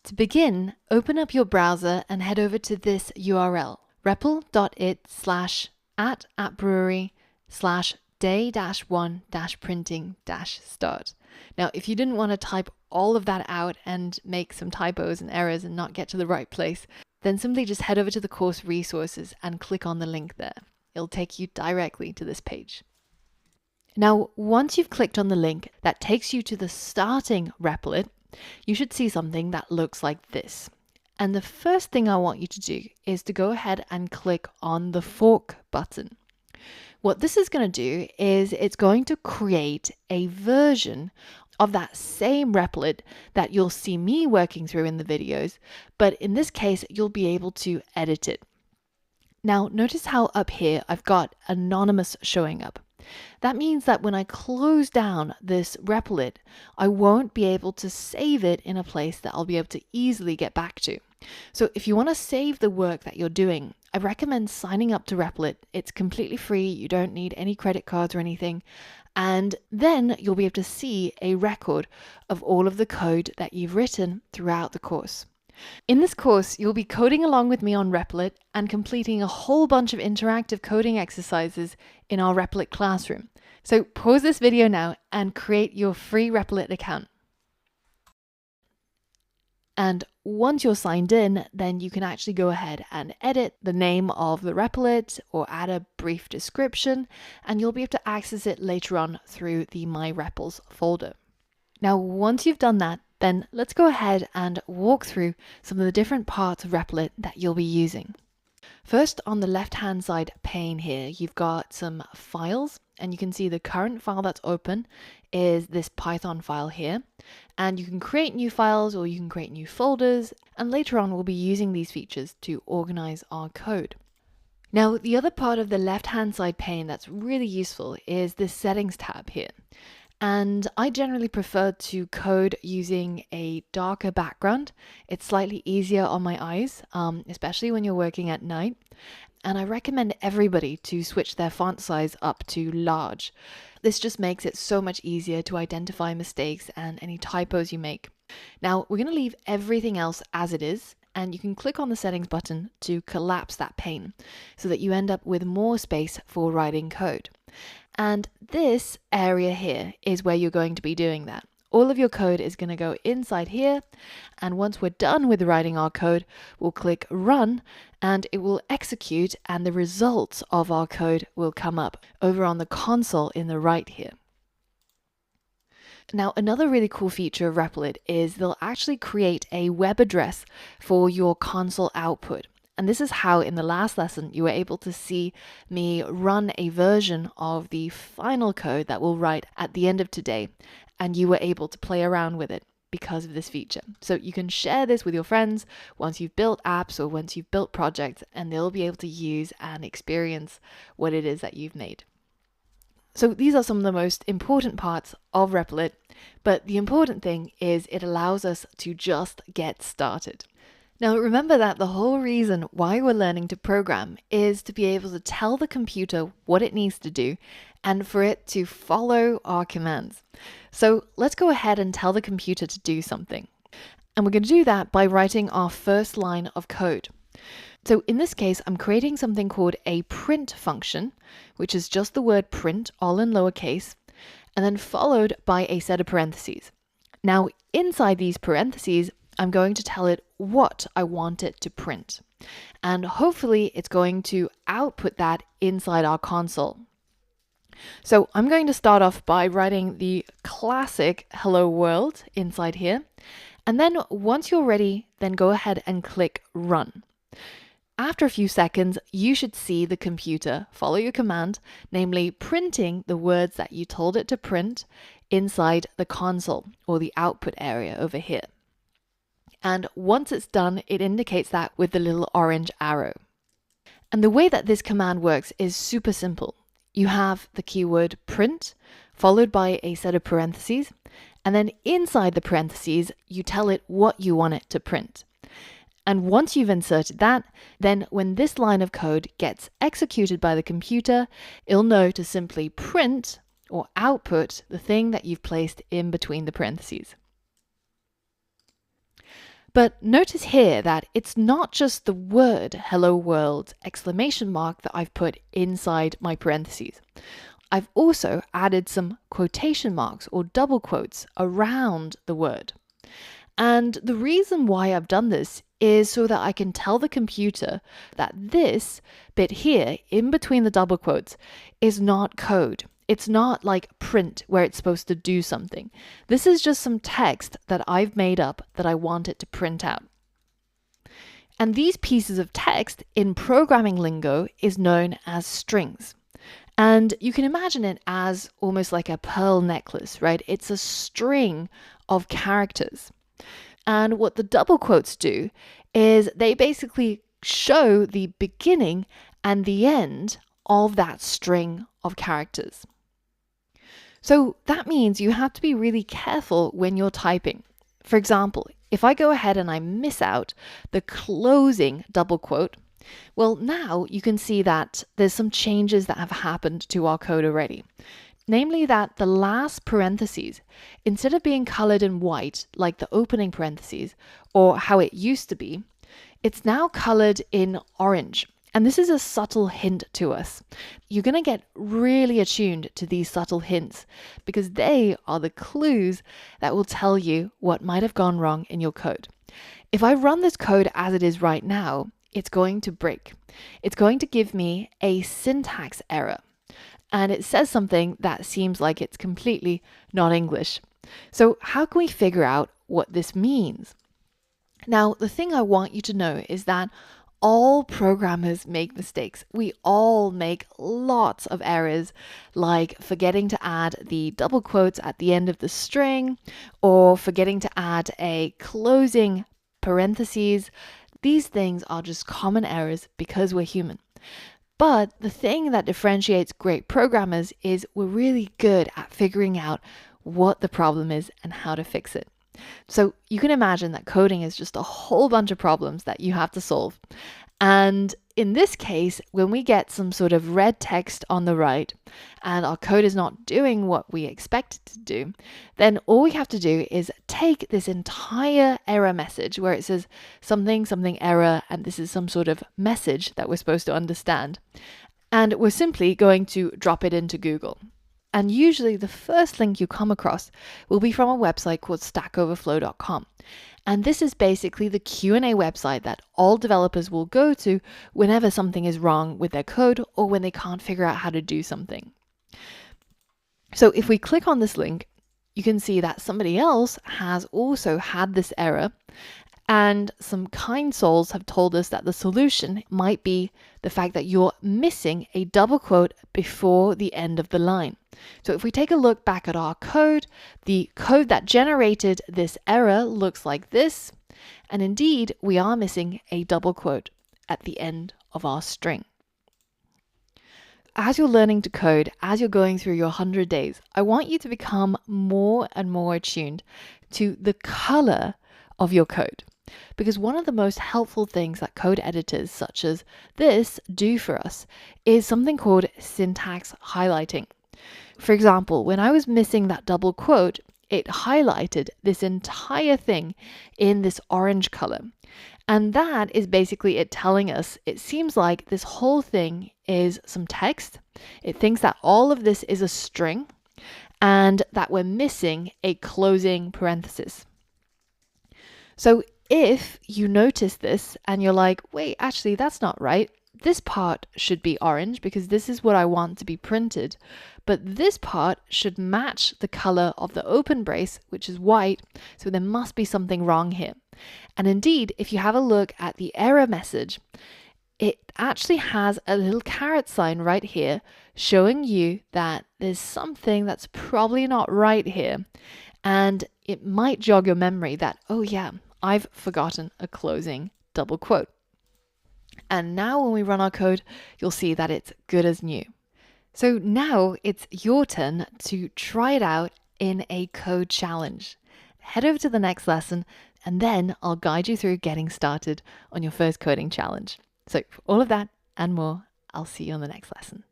To begin, open up your browser and head over to this URL, Repl.it/@brewery/day-1-printing-start. Now, if you didn't want to type all of that out and make some typos and errors and not get to the right place, then simply just head over to the course resources and click on the link there. It'll take you directly to this page. Now, once you've clicked on the link that takes you to the starting Repl.it, you should see something that looks like this. And the first thing I want you to do is to go ahead and click on the fork button. What this is going to do is it's going to create a version of that same Repl.it that you'll see me working through in the videos, but in this case, you'll be able to edit it. Now, notice how up here I've got anonymous showing up. That means that when I close down this Repl.it, I won't be able to save it in a place that I'll be able to easily get back to. So if you want to save the work that you're doing, I recommend signing up to Repl.it. It's completely free. You don't need any credit cards or anything. And then you'll be able to see a record of all of the code that you've written throughout the course. In this course, you'll be coding along with me on Repl.it and completing a whole bunch of interactive coding exercises in our Repl.it classroom. So pause this video now and create your free Repl.it account. And once you're signed in, then you can actually go ahead and edit the name of the Repl.it or add a brief description, and you'll be able to access it later on through the My Repls folder. Now, once you've done that, then let's go ahead and walk through some of the different parts of Repl.it that you'll be using. First, on the left-hand side pane here, you've got some files, and you can see the current file that's open is this Python file here. And you can create new files or you can create new folders, and later on we'll be using these features to organize our code. Now, the other part of the left-hand side pane that's really useful is this settings tab here. And I generally prefer to code using a darker background. It's slightly easier on my eyes, especially when you're working at night. And I recommend everybody to switch their font size up to large. This just makes it so much easier to identify mistakes and any typos you make. Now, we're going to leave everything else as it is, and you can click on the settings button to collapse that pane so that you end up with more space for writing code. And this area here is where you're going to be doing that. All of your code is going to go inside here, and once we're done with writing our code, we'll click Run, and it will execute, and the results of our code will come up over on the console in the right here. Now, another really cool feature of Repl.it is they'll actually create a web address for your console output. And this is how in the last lesson you were able to see me run a version of the final code that we'll write at the end of today, and you were able to play around with it because of this feature. So you can share this with your friends once you've built apps or once you've built projects, and they'll be able to use and experience what it is that you've made. So these are some of the most important parts of Repl.it, but the important thing is it allows us to just get started. Now, remember that the whole reason why we're learning to program is to be able to tell the computer what it needs to do and for it to follow our commands. So let's go ahead and tell the computer to do something. And we're going to do that by writing our first line of code. So in this case, I'm creating something called a print function, which is just the word print, all in lowercase, and then followed by a set of parentheses. Now, inside these parentheses, I'm going to tell it what I want it to print. And hopefully it's going to output that inside our console. So I'm going to start off by writing the classic hello world inside here. And then once you're ready, then go ahead and click run. After a few seconds, you should see the computer follow your command, namely printing the words that you told it to print inside the console or the output area over here. And once it's done, it indicates that with the little orange arrow. And the way that this command works is super simple. You have the keyword print, followed by a set of parentheses, and then inside the parentheses, you tell it what you want it to print. And once you've inserted that, then when this line of code gets executed by the computer, it'll know to simply print or output the thing that you've placed in between the parentheses. But notice here that it's not just the word hello world exclamation mark that I've put inside my parentheses. I've also added some quotation marks or double quotes around the word. And the reason why I've done this is so that I can tell the computer that this bit here in between the double quotes is not code. It's not like print where it's supposed to do something. This is just some text that I've made up that I want it to print out. And these pieces of text in programming lingo is known as strings. And you can imagine it as almost like a pearl necklace, right? It's a string of characters. And what the double quotes do is they basically show the beginning and the end of that string of characters. So that means you have to be really careful when you're typing. For example, if I go ahead and I miss out the closing double quote, well, now you can see that there's some changes that have happened to our code already. Namely that the last parentheses, instead of being colored in white like the opening parentheses or how it used to be, it's now colored in orange. And this is a subtle hint to us. You're going to get really attuned to these subtle hints because they are the clues that will tell you what might have gone wrong in your code. If I run this code as it is right now, it's going to break. It's going to give me a syntax error. And it says something that seems like it's completely not English. So how can we figure out what this means? Now, the thing I want you to know is that all programmers make mistakes. We all make lots of errors, like forgetting to add the double quotes at the end of the string, or forgetting to add a closing parentheses. These things are just common errors because we're human. But the thing that differentiates great programmers is we're really good at figuring out what the problem is and how to fix it. So you can imagine that coding is just a whole bunch of problems that you have to solve. And in this case, when we get some sort of red text on the right and our code is not doing what we expect it to do, then all we have to do is take this entire error message where it says something, something error, and this is some sort of message that we're supposed to understand. And we're simply going to drop it into Google. And usually the first link you come across will be from a website called stackoverflow.com. And this is basically the Q&A website that all developers will go to whenever something is wrong with their code or when they can't figure out how to do something. So if we click on this link, you can see that somebody else has also had this error. And some kind souls have told us that the solution might be the fact that you're missing a double quote before the end of the line. So if we take a look back at our code, the code that generated this error looks like this. And indeed, we are missing a double quote at the end of our string. As you're learning to code, as you're going through your 100 days, I want you to become more and more attuned to the color of your code. Because one of the most helpful things that code editors such as this do for us is something called syntax highlighting. For example, when I was missing that double quote, it highlighted this entire thing in this orange color. And that is basically it telling us, it seems like this whole thing is some text. It thinks that all of this is a string and that we're missing a closing parenthesis. So if you notice this and you're like, wait, actually, that's not right. This part should be orange because this is what I want to be printed. But this part should match the color of the open brace, which is white. So there must be something wrong here. And indeed, if you have a look at the error message, it actually has a little caret sign right here showing you that there's something that's probably not right here. And it might jog your memory that, oh yeah, I've forgotten a closing double quote. And now when we run our code, you'll see that it's good as new. So now it's your turn to try it out in a code challenge. Head over to the next lesson and then I'll guide you through getting started on your first coding challenge. So for all of that and more, I'll see you on the next lesson.